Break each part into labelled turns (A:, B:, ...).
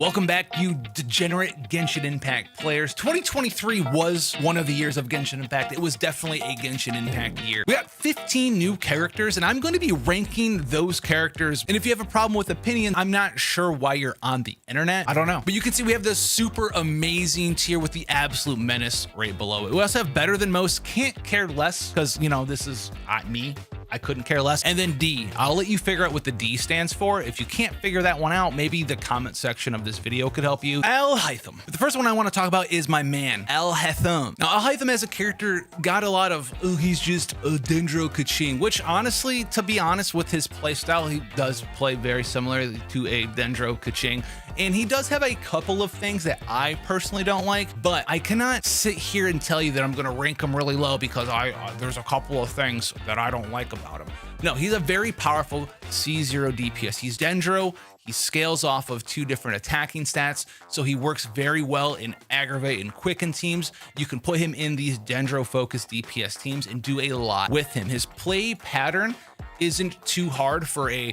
A: Welcome back, you degenerate Genshin Impact players. 2023 was one of the years of Genshin Impact. It was definitely a Genshin Impact year. We got 15 new characters, and I'm going to be ranking those characters. And if you have a problem with opinion, I'm not sure why you're on the internet. I don't know. But you can see we have this super amazing tier with the absolute menace right below it. We also have better than most, can't care less, because, you know, this is me. I couldn't care less. And then D, I'll let you figure out what the D stands for. If you can't figure that one out, maybe the comment section of this video could help you. Alhaitham. The first one I want to talk about is my man, Alhaitham. Now, Alhaitham as a character got a lot of, oh, he's just a Dendro Kaching, which honestly, to be honest with his playstyle, he does play very similar to a Dendro Kaching. And he does have a couple of things that I personally don't like, but I cannot sit here and tell you that I'm going to rank him really low because there's a couple of things that I don't like about him. No, he's a very powerful C0 DPS. He's Dendro. He scales off of 2 different attacking stats, so he works very well in aggravate and quicken teams. You can put him in these Dendro-focused DPS teams and do a lot with him. His play pattern isn't too hard for a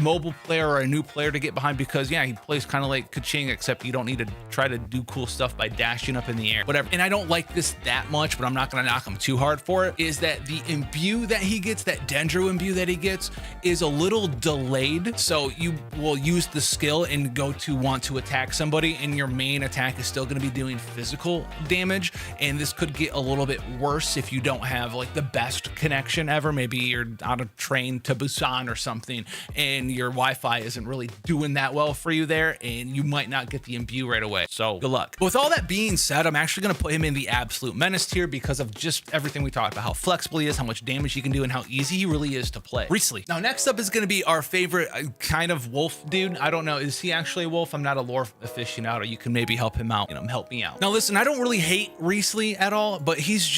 A: mobile player or a new player to get behind because, yeah, he plays kind of like Kaching, except you don't need to try to do cool stuff by dashing up in the air, whatever. And I don't like this that much, but I'm not going to knock him too hard for it, is that the imbue that he gets, that Dendro imbue that he gets, is a little delayed. So you will use the skill and go to want to attack somebody, and your main attack is still going to be doing physical damage. And this could get a little bit worse if you don't have like the best connection ever. Maybe you're on a train to Busan or something, and your Wi-Fi isn't really doing that well for you there, and you might not get the imbue right away. So good luck. But with all that being said, I'm actually going to put him in the absolute menace tier because of just everything we talked about, how flexible he is, how much damage he can do, and how easy he really is to play. Wriothesley. Now, next up is going to be our favorite kind of wolf dude. I don't know. Is he actually a wolf? I'm not a lore aficionado. You can maybe help him out. Help me out. Now, listen, I don't really hate Wriothesley at all, but he's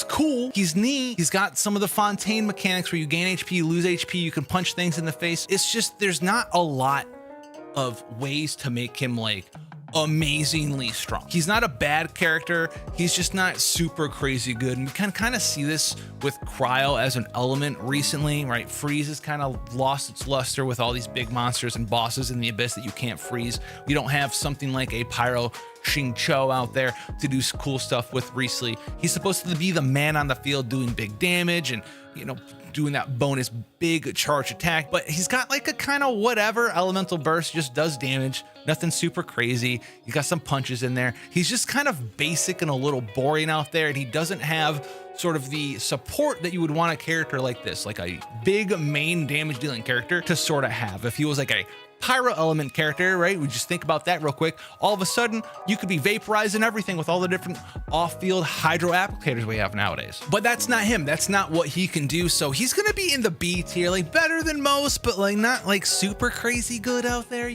A: cool. He's neat. He's got some of the Fontaine mechanics where you gain HP, you lose HP, you can punch things in the face. It's just, there's not a lot of ways to make him like amazingly strong. He's not a bad character. He's just not super crazy good. And we can kind of see this with Cryo as an element recently, right? Freeze has kind of lost its luster with all these big monsters and bosses in the abyss that you can't freeze. We don't have something like a Pyro Xingqiu out there to do cool stuff with Wriothesley. He's supposed to be the man on the field doing big damage and, doing that bonus big charge attack, but he's got like a kind of whatever elemental burst, just does damage, nothing super crazy. He's got some punches in there. He's just kind of basic and a little boring out there, and he doesn't have sort of the support that you would want a character like this, like a big main damage dealing character to sort of have. If he was like a pyro element character, right? We just think about that real quick. All of a sudden, you could be vaporizing everything with all the different off-field hydro applicators we have nowadays. But that's not him. That's not what he can do. So he's gonna be in the B tier, like better than most, but like not like super crazy good out there,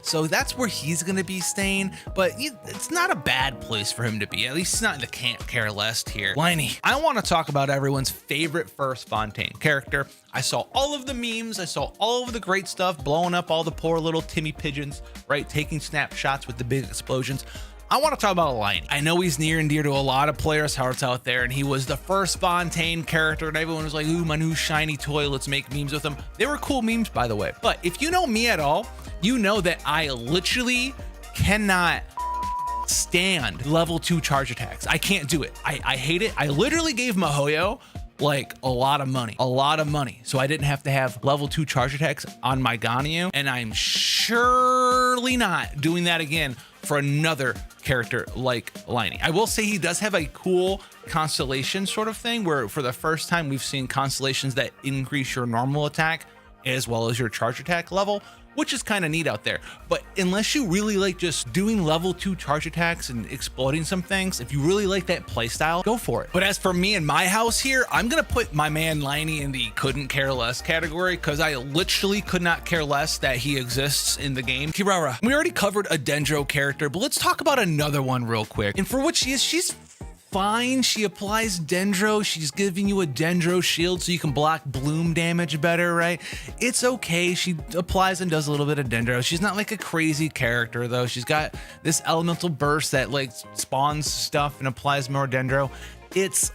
A: So that's where he's gonna be staying. But it's not a bad place for him to be. At least it's not in the can't care less tier. Lyney. I want to talk about everyone's favorite first Fontaine character. I saw all of the memes. I saw all of the great stuff, blowing up all the poor little Timmy pigeons, right? Taking snapshots with the big explosions. I want to talk about Lyney. I know he's near and dear to a lot of players' hearts out there, and he was the first Fontaine character, and everyone was like, ooh, my new shiny toy, let's make memes with him. They were cool memes, by the way. But if you know me at all, you know that I literally cannot stand level 2 charge attacks. I can't do it. I hate it. I literally gave Mihoyo like a lot of money, so I didn't have to have level 2 charge attacks on my Ganyu, and I'm surely not doing that again for another character like Lyney. I will say he does have a cool constellation sort of thing where for the first time we've seen constellations that increase your normal attack as well as your charge attack level, which is kind of neat out there. But unless you really like just doing level 2 charge attacks and exploding some things, if you really like that playstyle, go for it. But as for me and my house here, I'm gonna put my man Lyney in the couldn't care less category because I literally could not care less that he exists in the game. Kirara. We already covered a Dendro character, but let's talk about another one real quick. And for what she's fine. She applies Dendro. She's giving you a Dendro shield so you can block bloom damage better, right? It's okay. She applies and does a little bit of Dendro. She's not like a crazy character though. She's got this elemental burst that like spawns stuff and applies more Dendro. It's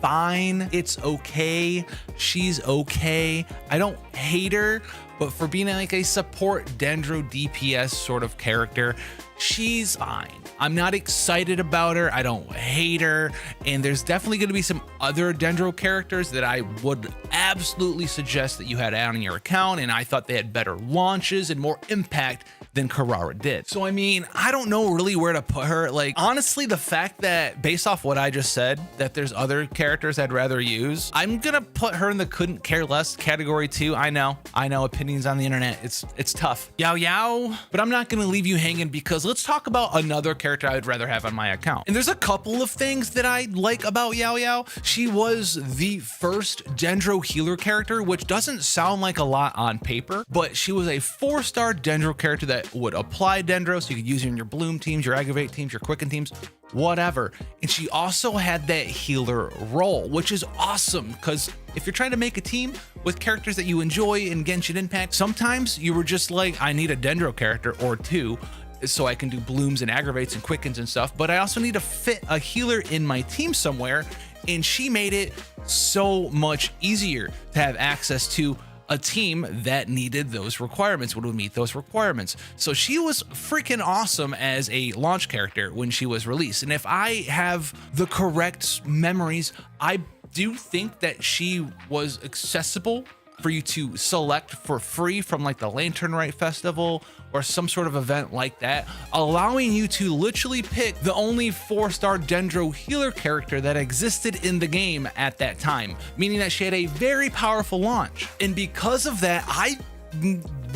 A: fine. It's okay. She's okay. I don't hate her, but for being like a support Dendro DPS sort of character, she's fine. I'm not excited about her. I don't hate her. And there's definitely going to be some other Dendro characters that I would absolutely suggest that you had on your account. And I thought they had better launches and more impact than Kirara did. So, I mean, I don't know really where to put her. Like, honestly, the fact that based off what I just said, that there's other characters I'd rather use, I'm gonna put her in the couldn't care less category too. I know opinions on the internet. It's tough. Yao Yao, but I'm not gonna leave you hanging because let's talk about another character I'd rather have on my account. And there's a couple of things that I like about Yao Yao. She was the first Dendro healer character, which doesn't sound like a lot on paper, but she was a 4-star Dendro character that would apply Dendro, so you could use her in your Bloom teams, your Aggravate teams, your Quicken teams, whatever. And she also had that healer role, which is awesome because if you're trying to make a team with characters that you enjoy in Genshin Impact, sometimes you were just like, I need a Dendro character or two so I can do Blooms and Aggravates and Quickens and stuff, but I also need to fit a healer in my team somewhere, and she made it so much easier to have access to a team that needed those requirements, would meet those requirements. So she was freaking awesome as a launch character when she was released. And if I have the correct memories, I do think that she was accessible for you to select for free from like the Lantern Rite Festival or some sort of event like that, allowing you to literally pick the only 4-star Dendro healer character that existed in the game at that time, meaning that she had a very powerful launch. And because of that, I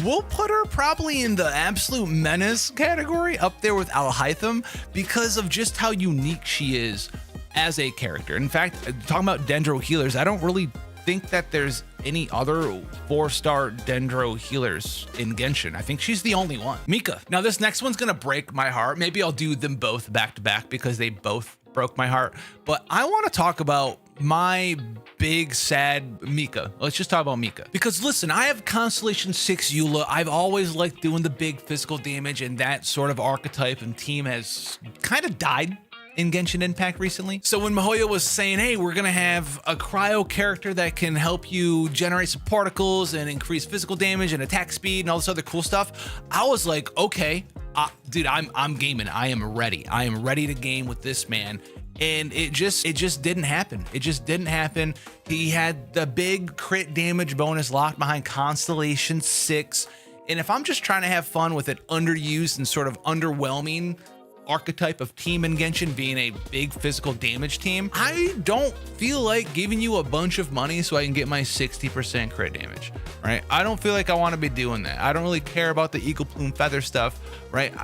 A: will put her probably in the absolute menace category up there with Alhaitham because of just how unique she is as a character. In fact, talking about Dendro healers, I don't really think that there's any other 4-star Dendro healers in Genshin. I think she's the only one. Mika. Now this next one's gonna break my heart. Maybe I'll do them both back to back because they both broke my heart. But I want to talk about my big sad Mika. Let's just talk about Mika. Because listen, I have Constellation 6 Eula. I've always liked doing the big physical damage, and that sort of archetype and team has kind of died in Genshin Impact recently. So when Mihoyo was saying, hey, we're gonna have a cryo character that can help you generate some particles and increase physical damage and attack speed and all this other cool stuff, I was like, okay, dude, I'm gaming. I am ready. I am ready to game with this man. And it just didn't happen. It just didn't happen. He had the big crit damage bonus locked behind Constellation 6. And if I'm just trying to have fun with an underused and sort of underwhelming archetype of team in Genshin being a big physical damage team, I don't feel like giving you a bunch of money so I can get my 60% crit damage, right? I don't feel like I want to be doing that. I don't really care about the Eagle Plume Feather stuff, right?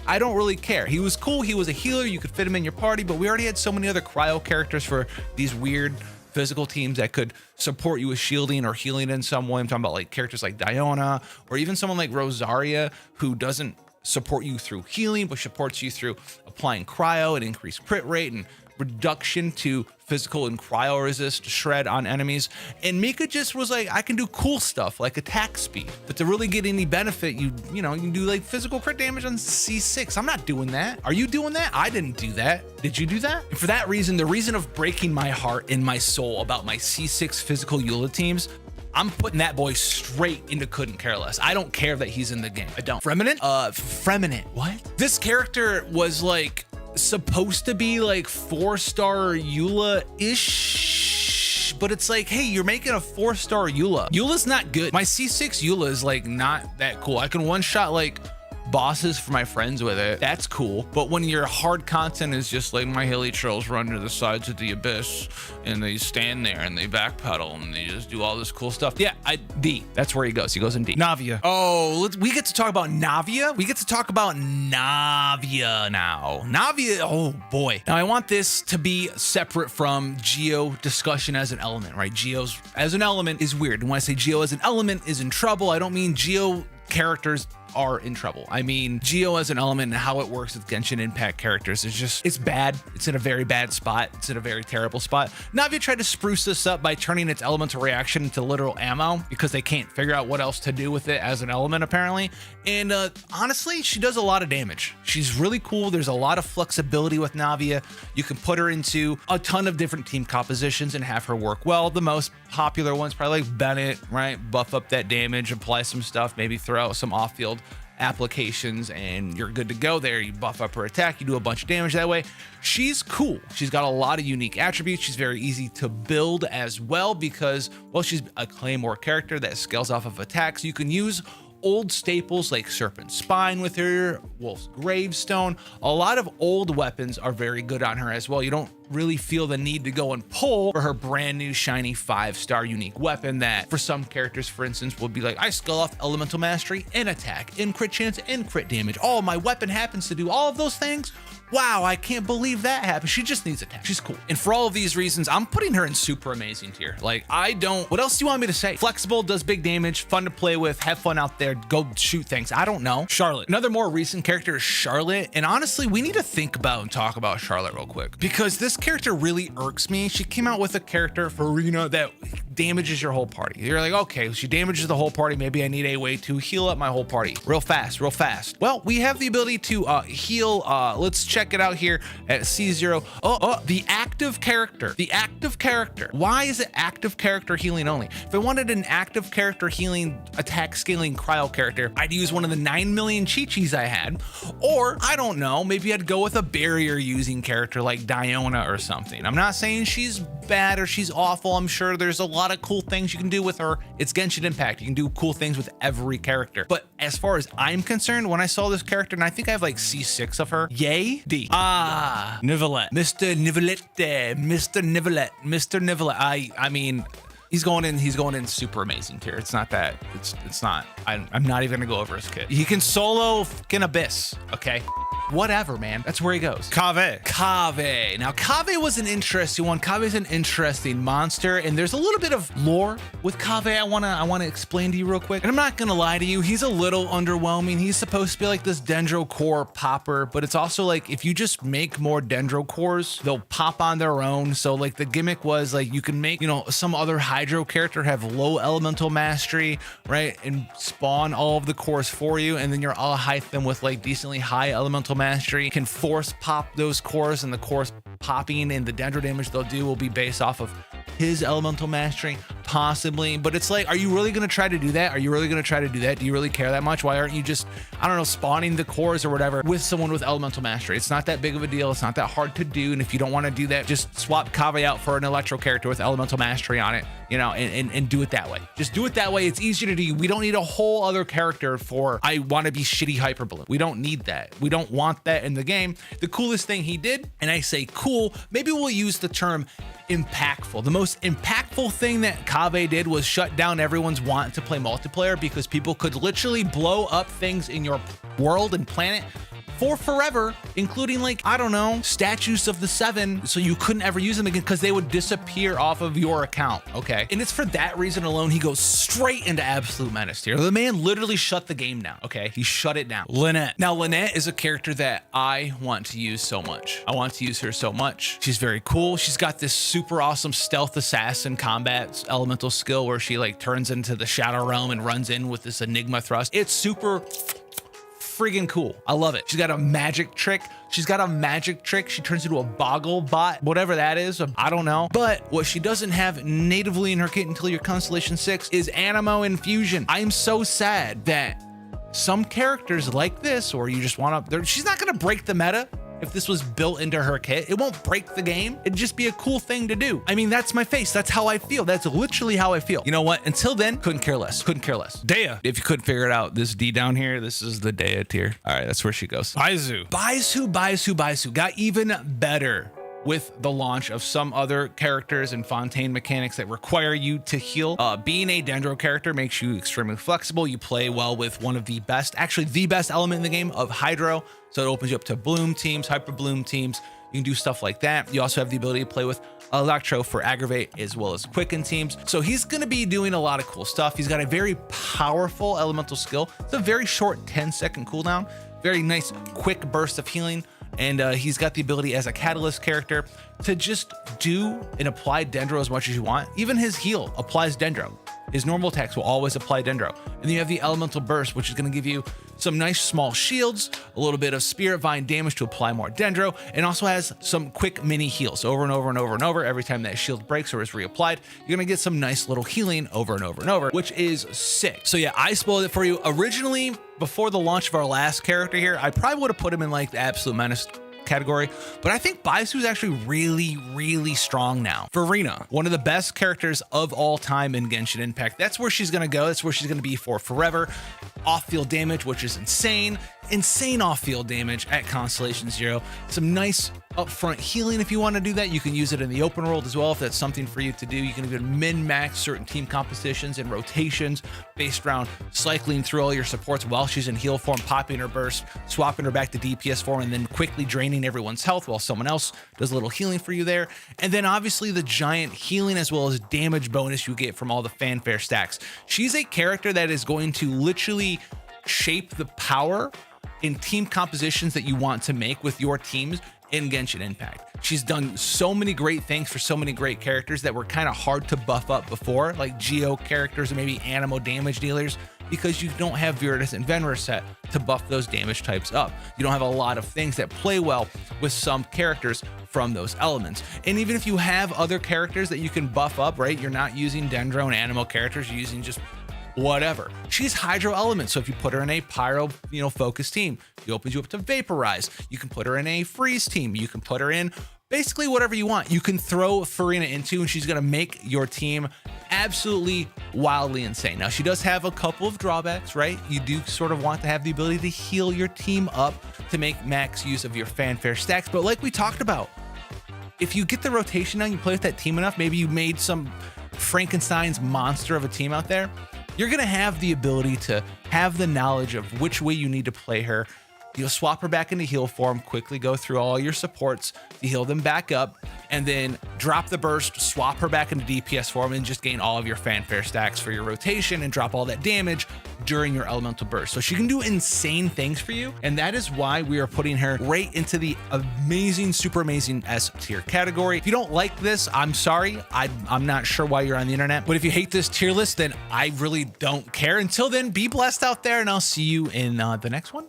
A: I don't really care. He was cool. He was a healer. You could fit him in your party, but we already had so many other cryo characters for these weird physical teams that could support you with shielding or healing in some way. I'm talking about like characters like Diona or even someone like Rosaria, who doesn't support you through healing, but supports you through applying cryo and increased crit rate and reduction to physical and cryo resist shred on enemies. And Mika just was like, I can do cool stuff like attack speed, but to really get any benefit, you can do like physical crit damage on C6. I'm not doing that. Are you doing that? I didn't do that. Did you do that? And for that reason, the reason of breaking my heart and my soul about my C6 physical Eula teams, I'm putting that boy straight into couldn't care less. I don't care that he's in the game. I don't. Freminet? Freminet. What? This character was like supposed to be like 4-star Eula-ish, but it's like, hey, you're making a 4-star Eula. Eula's not good. My C6 Eula is like not that cool. I can one-shot like bosses for my friends with it. That's cool. But when your hard content is just like my hilly trolls run to the sides of the abyss and they stand there and they backpedal and they just do all this cool stuff. Yeah, D. That's where he goes. He goes in D. Navia. Oh, we get to talk about Navia. We get to talk about Navia now. Navia, oh boy. Now I want this to be separate from Geo discussion as an element, right? Geo's as an element is weird. And when I say Geo as an element is in trouble, I don't mean Geo characters are in trouble. I mean, Geo as an element and how it works with Genshin Impact characters is just, it's bad. It's in a very bad spot. It's in a very terrible spot. Navia tried to spruce this up by turning its elemental reaction into literal ammo because they can't figure out what else to do with it as an element apparently. And honestly, she does a lot of damage. She's really cool. There's a lot of flexibility with Navia. You can put her into a ton of different team compositions and have her work well. The most popular ones probably like Bennett, right? Buff up that damage, apply some stuff, maybe throw out some off-field applications, and you're good to go there. You buff up her attack, you do a bunch of damage that way. She's cool. She's got a lot of unique attributes. She's very easy to build as well because, well, she's a Claymore character that scales off of attacks. You can use old staples like Serpent Spine with her, Wolf's Gravestone. A lot of old weapons are very good on her as well. You don't really feel the need to go and pull for her brand new shiny 5-star unique weapon that for some characters, for instance, will be like, I scale off elemental mastery and attack and crit chance and crit damage. Oh, my weapon happens to do all of those things. Wow, I can't believe that happened. She just needs attack. She's cool. And for all of these reasons, I'm putting her in super amazing tier. Like, what else do you want me to say? Flexible, does big damage, fun to play with, have fun out there, go shoot things. I don't know. Charlotte. Another more recent character is Charlotte. And honestly, we need to think about and talk about Charlotte real quick because this character really irks me. She came out with a character, Furina, that damages your whole party. You're like, okay, she damages the whole party. Maybe I need a way to heal up my whole party real fast, real fast. Well, we have the ability to heal. Let's check it out here at C0. The active character. The active character. Why is it active character healing only? If I wanted an active character healing attack scaling cryo character, I'd use one of the 9 million Chi-Chis I had. Or, I don't know, maybe I'd go with a barrier using character like Diona or something. I'm not saying she's bad or she's awful. I'm sure there's a lot of cool things you can do with her. It's Genshin Impact. You can do cool things with every character. But as far as I'm concerned, when I saw this character, and I think I have like C6 of her, yay, D. Neuvillette. Mr. Neuvillette. Mr. Neuvillette. Mr. Neuvillette. I mean, he's going in super amazing tier. It's not that. It's not. I'm not even gonna go over his kit. He can solo fucking Abyss, okay? Whatever, man. That's where he goes. Kaveh. Kaveh. Now, Kaveh was an interesting one. Kaveh's an interesting monster, and there's a little bit of lore with Kaveh I wanna explain to you real quick. And I'm not gonna lie to you, he's a little underwhelming. He's supposed to be like this dendro core popper, but it's also like if you just make more dendro cores, they'll pop on their own. So like the gimmick was like you can make, you know, some other hydro character have low elemental mastery, right? And spawn all of the cores for you, and then your Alhaitham with like decently high elemental mastery can force pop those cores, and the cores popping and the dendro damage they'll do will be based off of his elemental mastery, possibly. But it's like, are you really going to try to do that? Are you really going to try to do that? Do you really care that much? Why aren't you just, I don't know, spawning the cores or whatever with someone with elemental mastery? It's not that big of a deal. It's not that hard to do. And if you don't want to do that, just swap Kaveh out for an electro character with elemental mastery on it, you know, and do it that way. Just do it that way. It's easier to do. We don't need a whole other character for, I want to be shitty hyper balloon. We don't need that. We don't want that in the game. The coolest thing he did, and I say cool, maybe we'll use the term impactful. The most impactful thing that Kaveh did was shut down everyone's want to play multiplayer because people could literally blow up things in your world and planet for forever, including like, I don't know, statues of the 7, so you couldn't ever use them again because they would disappear off of your account, okay? And it's for that reason alone, he goes straight into absolute menace here. The man literally shut the game down, okay? He shut it down. Lynette. Now, Lynette is a character that I want to use so much. I want to use her so much. She's very cool. She's got this super awesome stealth assassin combat elemental skill where she like turns into the Shadow Realm and runs in with this Enigma thrust. It's super friggin' cool. I love it. She's got a magic trick. She turns into a boggle bot, whatever that is. I don't know. But what she doesn't have natively in her kit until your Constellation 6 is Animo Infusion. I am so sad that some characters like this, or you just want to, she's not going to break the meta. If this was built into her kit, it won't break the game. It'd just be a cool thing to do. I mean, that's my face. That's how I feel. That's literally how I feel. You know what? Until then, couldn't care less. Couldn't care less. Dehya. If you couldn't figure it out, this D down here, this is the Dehya tier. All right, that's where she goes. Baizhu got even better with the launch of some other characters and Fontaine mechanics that require you to heal. Being a Dendro character makes you extremely flexible. You play well with one of the best, actually the best element in the game of Hydro. So it opens you up to Bloom teams, Hyper Bloom teams. You can do stuff like that. You also have the ability to play with Electro for aggravate as well as quicken teams. So he's going to be doing a lot of cool stuff. He's got a very powerful elemental skill. It's a very short 10-second cooldown, very nice quick burst of healing. And he's got the ability as a catalyst character to just do and apply Dendro as much as you want. Even his heal applies Dendro. His normal attacks will always apply Dendro. And then you have the elemental burst, which is going to give you some nice small shields, a little bit of Spirit Vine damage to apply more Dendro, and also has some quick mini heals over and over and over and over. Every time that shield breaks or is reapplied, you're going to get some nice little healing over and over and over, which is sick. So yeah, I spoiled it for you. Originally, before the launch of our last character here, I probably would have put him in like the absolute menace category, but I think Baizhu is actually really strong now. Furina, one of the best characters of all time in Genshin Impact. That's where she's gonna go. That's where she's gonna be for forever. Off-field damage, which is insane off-field damage at Constellation Zero. Some nice upfront healing if you want to do that. You can use it in the open world as well if that's something for you to do. You can even min-max certain team compositions and rotations based around cycling through all your supports while she's in heal form, popping her burst, swapping her back to DPS form, and then quickly draining everyone's health while someone else does a little healing for you there. And then obviously the giant healing as well as damage bonus you get from all the fanfare stacks. She's a character that is going to literally shape the power in team compositions that you want to make with your teams in Genshin Impact. She's done so many great things for so many great characters that were kind of hard to buff up before, like Geo characters or maybe Animo damage dealers, because you don't have Viridis and Venra set to buff those damage types up. You don't have a lot of things that play well with some characters from those elements. And even if you have other characters that you can buff up, right? You're not using Dendro and Animo characters, you're using just whatever. She's hydro element, so if you put her in a pyro, focus team, it opens you up to vaporize. You can put her in a freeze team. You can put her in basically whatever you want. You can throw Furina into, and she's gonna make your team absolutely wildly insane. Now, she does have a couple of drawbacks, right? You do sort of want to have the ability to heal your team up to make max use of your fanfare stacks, but like we talked about, if you get the rotation down, you play with that team enough, maybe you made some Frankenstein's monster of a team out there, you're going to have the ability to have the knowledge of which way you need to play her. You'll swap her back into heal form, quickly go through all your supports to heal them back up, and then drop the burst, swap her back into DPS form, and just gain all of your fanfare stacks for your rotation and drop all that damage during your elemental burst. So she can do insane things for you, and that is why we are putting her right into the amazing, super amazing S tier category. If you don't like this, I'm sorry. I'm not sure why you're on the internet, but if you hate this tier list, then I really don't care. Until then, be blessed out there, and I'll see you in the next one.